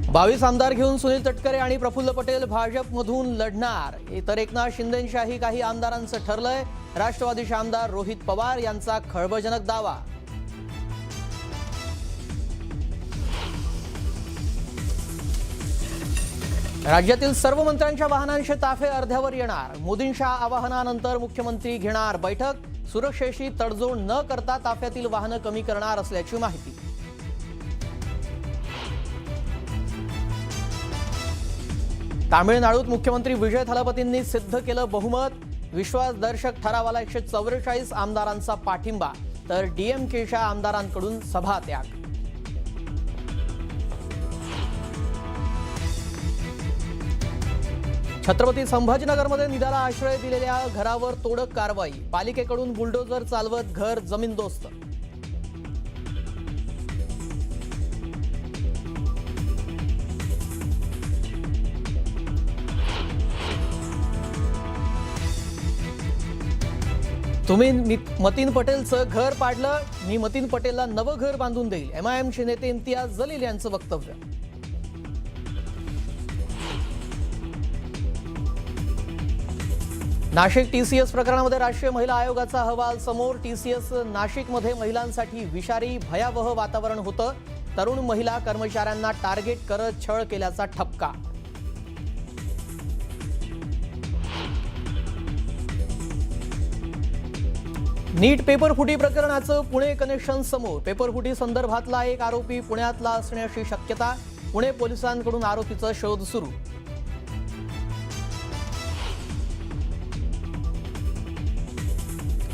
22 आमदार घेऊन सुनील तटकरे आणि प्रफुल्ल पटेल भाजपमधून लढणार, तर एकनाथ शिंदेंशाही काही आमदारांचं ठरलंय। राष्ट्रवादीचे आमदार रोहित पवार यांचा खळबळजनक दावा। राज्यातील सर्व मंत्र्यांच्या वाहनांचे ताफे अर्ध्यावर येणार। मोदींच्या आवाहनानंतर मुख्यमंत्री घेणार बैठक। सुरक्षेशी तडजोड न करता ताफ्यातील वाहनं कमी करणार असल्याची माहिती। तामिळनाडूत मुख्यमंत्री विजय थालापतींनी सिद्ध केलं बहुमत। विश्वासदर्शक ठरावाला 144 आमदारांचा पाठिंबा, तर डीएमकेच्या आमदारांकडून सभात्याग। छत्रपती संभाजीनगरमध्ये निधाला आश्रय दिलेल्या घरावर तोडक कारवाई। पालिकेकडून बुलडोझर चालवत घर जमीनदोस्त। तुम्ही मतीन पटेलचं घर पाडलं, मी मतीन पटेलला नवं घर बांधून देईल। एमआयएमचे नेते इम्तियाज जलील यांचं वक्तव्य। नाशिक टीसीएस प्रकरणामध्ये राष्ट्रीय महिला आयोगाचा अहवाल समोर। टीसीएस नाशिकमध्ये महिलांसाठी विषारी भयावह वातावरण होतं। तरुण महिला कर्मचाऱ्यांना टार्गेट करत छळ केल्याचा ठपका। नीट पेपरफुटी प्रकरणाचं पुणे कनेक्शन समोर। पेपरफुटी संदर्भातला एक आरोपी पुण्यातला असण्याची शक्यता। पुणे पोलिसांकडून आरोपीचा शोध सुरू।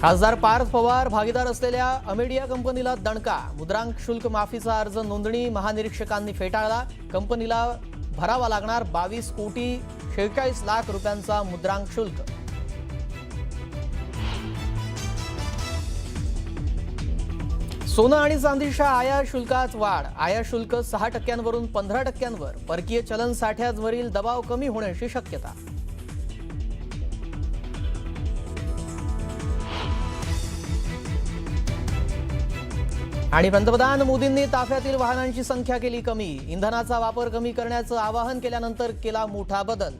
खासदार पार्थ पवार भागीदार असलेल्या अमेडिया कंपनीला दणका। मुद्रांक शुल्क माफीचा अर्ज नोंदणी महानिरीक्षकांनी फेटाळला। कंपनीला भरावा लागणार 22 कोटी 46 लाख रुपयांचा मुद्रांक शुल्क। सोनं आणि चांदीच्या आयात शुल्कात वाढ। आयात शुल्क 6% वरून 15%वर। परकीय चलन साठ्यावरील दबाव कमी होण्याची शक्यता। आणि पंतप्रधान मोदींनी ताफ्यातील वाहनांची संख्या केली कमी। इंधनाचा वापर कमी करण्याचं आवाहन केल्यानंतर केला मोठा बदल।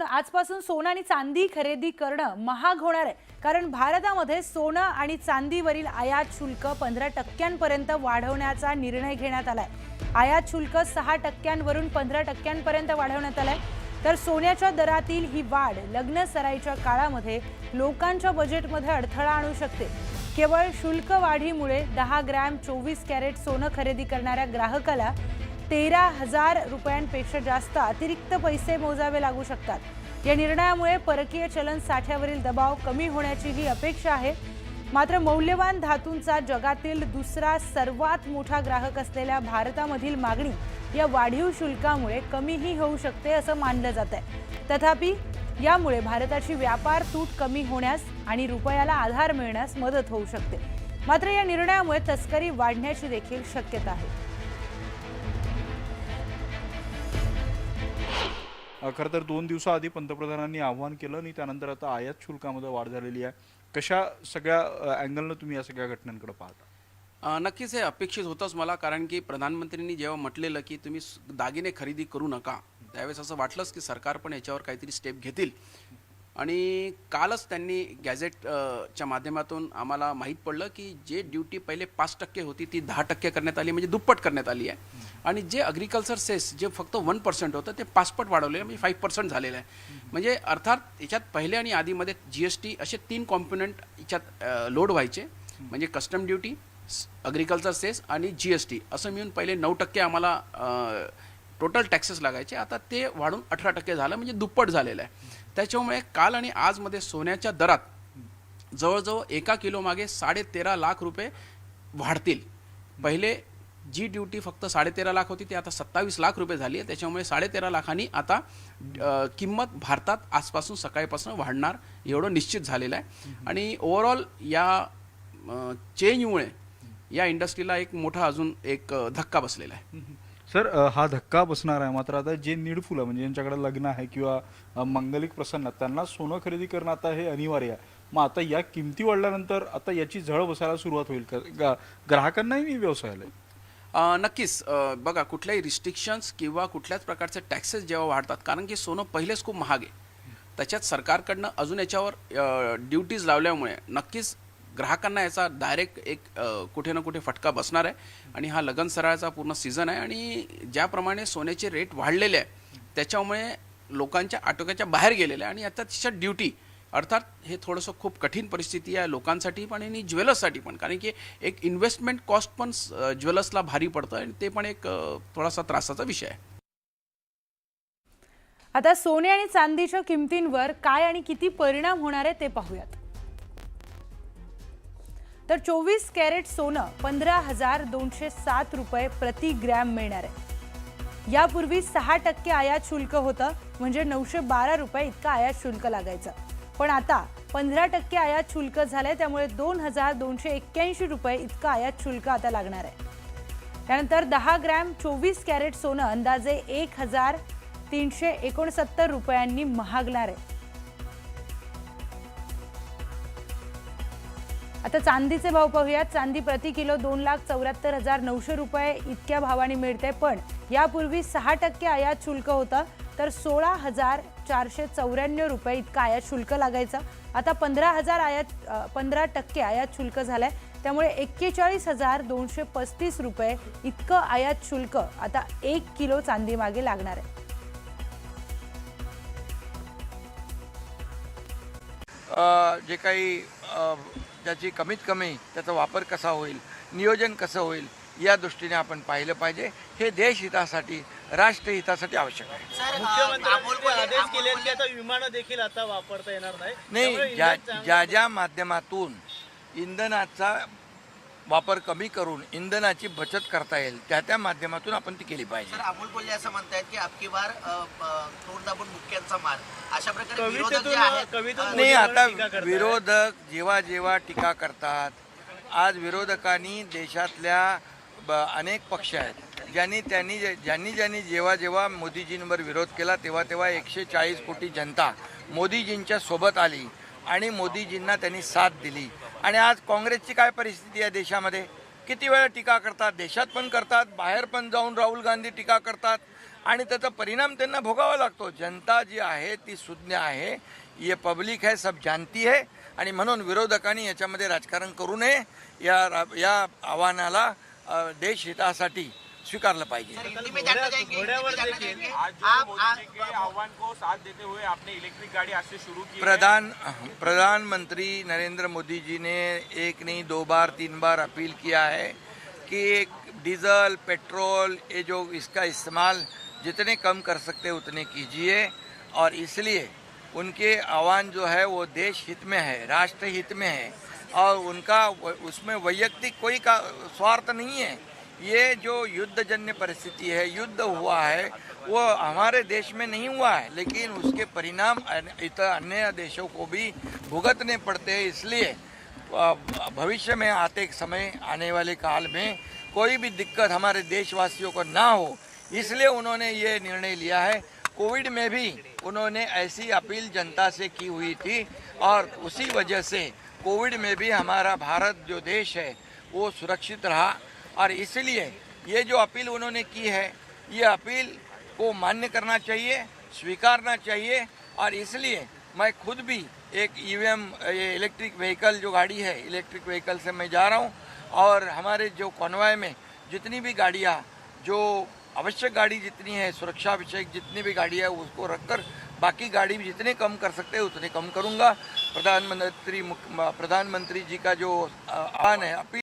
आजपासून सोनं आणि चांदी खरेदी करणं महाग होणार आहे, कारण भारतामध्ये सोनं आणि चांदीवरील आयात शुल्क 15% वाढवण्याचा निर्णय घेण्यात आलाय। आयात शुल्क 6% वरून 15% वाढवण्यात आलाय। तर सोन्याच्या दरातील ही वाढ लग्न सराईच्या काळामध्ये लोकांच्या बजेटमध्ये अडथळा आणू शकते। केवळ शुल्क वाढीमुळे 10 ग्रॅम 24 कॅरेट सोनं खरेदी करणाऱ्या ग्राहकाला 13,000 रुपयांपेक्षा जास्त अतिरिक्त पैसे मोजावे लागू शकतात। या निर्णयामुळे परकीय चलन साठ्यावरील दबाव कमी होण्याची ही अपेक्षा आहे। मात्र मौल्यवान धातूंचा जगातील दुसरा सर्वात मोठा ग्राहक असलेल्या भारतामधील मागणी या वाढीव शुल्कामुळे कमीही होऊ शकते असं मानलं जात आहे। तथापि यामुळे भारताची व्यापार तूट कमी होण्यास आणि रुपयाला आधार मिळण्यास मदत होऊ शकते। मात्र या निर्णयामुळे तस्करी वाढण्याची देखील शक्यता आहे। खरं तर 2 दिवसाआधी पंतप्रधानांनी आवाहन केलं आणि त्यानंतर आता आयात शुल्कामध्ये वाढ झालेली आहे। कशा सगळ्या अँगलनं तुम्ही या सगळ्या घटनांकडे पाहता? नक्कीच हे अपेक्षित होतंच मला, कारण की प्रधानमंत्र्यांनी जेव्हा म्हटलेलं की तुम्ही दागिने खरेदी करू नका, त्यावेळेस असं वाटलंच की सरकार पण याच्यावर काहीतरी स्टेप घेतील। आणि कालच त्यांनी गॅझेटच्या माध्यमातून आम्हाला माहीत पडलं की जे ड्युटी पहिले 5% होती ती 10% करण्यात आली, म्हणजे दुप्पट करण्यात आली आहे। आणि जे ॲग्रिकल्चर सेस जे फक्त 1% होतं ते 5 पट वाढवले, म्हणजे 5% झालेलं आहे। म्हणजे अर्थात याच्यात पहिले आणि आधीमध्ये GST असे 3 कॉम्पोनंट याच्यात लोड व्हायचे, म्हणजे कस्टम ड्युटी, ॲग्रिकल्चर सेस आणि GST असं मिळून पहिले 9% आम्हाला टोटल टॅक्सेस लागायचे। आता ते वाढून 18% झालं, म्हणजे दुप्पट झालेलं आहे। त्याच्यामुळे काल आणि आजमध्ये सोन्याच्या दरात जवळजवळ 1 किलो मागे 13.5 लाख रुपये वाढतील। पहिले जी ड्युटी फक्त 13.5 लाख होती ती आता 27 लाख रुपये झाली आहे। त्याच्यामुळे 13.5 लाखांनी आता किंमत भारतात आजपासून सकाळपासून वाढणार एवढं निश्चित झालेलं आहे। आणि ओव्हरऑल या चेंजमुळे या इंडस्ट्रीला एक मोठा अजून एक धक्का बसलेला आहे। सर हा धक्का बसणार आहे, मात्र आता जे नीडफुल आहे म्हणजे ज्यांच्याकडे लग्न आहे किंवा मांगलिक प्रसंग त्यांना सोनं खरेदी करणं आता हे अनिवार्य आहे. मग आता या किमती वाढल्यानंतर आता याची झळ बसायला सुरुवात होईल का ग्राहकांनाही व्यवसायाला? नक्कीच. बघा, कुठल्याही रिस्ट्रिक्शन्स किंवा कुठल्याच प्रकारचे टॅक्सेस जेव्हा वाढतात, कारण की सोनं पहिलेच खूप महाग आहे, त्याच्यात सरकारकडनं अजून याच्यावर ड्युटीज लावल्यामुळे नक्कीच ग्राहकांना याचा डायरेक्ट एक कुठे ना कुठे फटका बसणार आहे. आणि हा लगन सराळाचा पूर्ण सीझन आहे आणि ज्याप्रमाणे सोन्याचे रेट वाढलेले आहे त्याच्यामुळे लोकांच्या आटोक्याच्या बाहेर गेलेले आहे आणि आता तिच्या ड्युटी अर्थात हे थोडंसं खूप कठीण परिस्थिती आहे लोकांसाठी पण आणि ज्वेलर्ससाठी पण, कारण की एक इन्व्हेस्टमेंट कॉस्ट पण ज्वेलर्सला भारी पडतं आणि ते पण एक थोडासा त्रासाचा विषय आहे. आता सोने आणि चांदीच्या किमतींवर काय आणि किती परिणाम होणार आहे ते पाहूयात. तर 24 कॅरेट सोनं 15,207 रुपये प्रति ग्रॅम मिळणार आहे. यापूर्वी 6% आयात शुल्क होतं, म्हणजे 912 रुपये इतका आयात शुल्क लागायचं. पण आता 15% आयात शुल्क झालंय, त्यामुळे 2,281 रुपये इतका आयात शुल्क आता लागणार आहे. त्यानंतर 10 ग्रॅम 24 कॅरेट सोनं अंदाजे 1,369 रुपयांनी महागणार आहे. आता चांदीचे भाव पाहूयात. चांदी प्रति किलो 2,74,900 रुपये इतक्या भावाने मिळते, पण यापूर्वी 6% आयात शुल्क होतं, तर 16,494 रुपये इतका आयात शुल्क लागायचं. आता 15% आयात शुल्क झालंय, त्यामुळे 41,235 रुपये इतकं आयात शुल्क आता 1 किलो चांदी मागे लागणार आहे. जे काही त्याची कमीत कमी त्याचा वापर कसा होईल, नियोजन कसं होईल या दृष्टीने आपण पाहिलं पाहिजे. हे देशहितासाठी, राष्ट्रहितासाठी आवश्यक आहे. मुख्यमंत्र्यांनी आदेश केले की आता विमानं देखील आता वापरता येणार नाही. ज्या माध्यमातून इंधनाचा वापर कमी करून इंधनाची बचत करता येईल त्या माध्यमातून आपण ती केली पाहिजे. सर, अमोल कोल्हे असं म्हणतायत की अबकी बार तोंड दाबून मुख्यांचा मार, अशा प्रकारे विरोधक जे आहेत नाही, आता विरोधक जेव्हा टीका करतात, आज विरोधकांनी देशातल्या अनेक पक्ष आहेत ज्यांनी जेव्हा मोदीजींवर विरोध केला तेव्हा 140 कोटी जनता मोदीजींच्या सोबत आली आणि मोदीजींना त्यांनी साथ दिली. आणि आज काँग्रेसची काय परिस्थिती आहे देशामध्ये? किती वेळा टीका करतात, देशात पण करतात, बाहेर पण जाऊन राहुल गांधी टीका करतात आणि त्याचा परिणाम त्यांना भोगावा लागतो. जनता जी आहे ती सुज्ञ आहे, ये पब्लिक है, सब जानती है. आणि म्हणून विरोधकांनी याच्यामध्ये राजकारण करू नये. या आव्हानाला देशहितासाठी स्वीकारलं पाहिजे. आह्वान को साथ देते हुए आपने इलेक्ट्रिक गाड़ी आज से शुरू की. प्रधानमंत्री नरेंद्र मोदी जी ने एक नहीं 2 बार 3 बार अपील किया है कि डीजल पेट्रोल ये जो इसका इस्तेमाल जितने कम कर सकते उतने कीजिए. और इसलिए उनके आह्वान जो है वो देश हित में है, राष्ट्र हित में है और उनका उसमें वैयक्तिक कोई का स्वार्थ नहीं है. ये जो युद्धजन्य परिस्थिति है, युद्ध हुआ है, वो हमारे देश में नहीं हुआ है, लेकिन उसके परिणाम अन्य देशों को भी भुगतने पड़ते हैं. इसलिए भविष्य में आने वाले काल में कोई भी दिक्कत हमारे देशवासियों को ना हो, इसलिए उन्होंने ये निर्णय लिया है. कोविड में भी उन्होंने ऐसी अपील जनता से की हुई थी और उसी वजह से कोविड में भी हमारा भारत जो देश है वो सुरक्षित रहा. और इसलिए ये जो अपील उन्होंने की है, ये अपील को मान्य करना चाहिए, स्वीकारना चाहिए. और इसलिए मैं खुद भी एक EVM ये इलेक्ट्रिक व्हीकल जो गाड़ी है, इलेक्ट्रिक व्हीकल से मैं जा रहा हूँ और हमारे जो कॉन्वॉय में जितनी भी गाड़ियाँ जो आवश्यक गाड़ी जितनी है, सुरक्षा विषयक जितनी भी गाड़ी है उसको रखकर बाकी गाड़ी भी जितने कम कर सकते हैं उतने कम करूँगा. प्रधानमंत्री जी का जो आह्वान है, अपील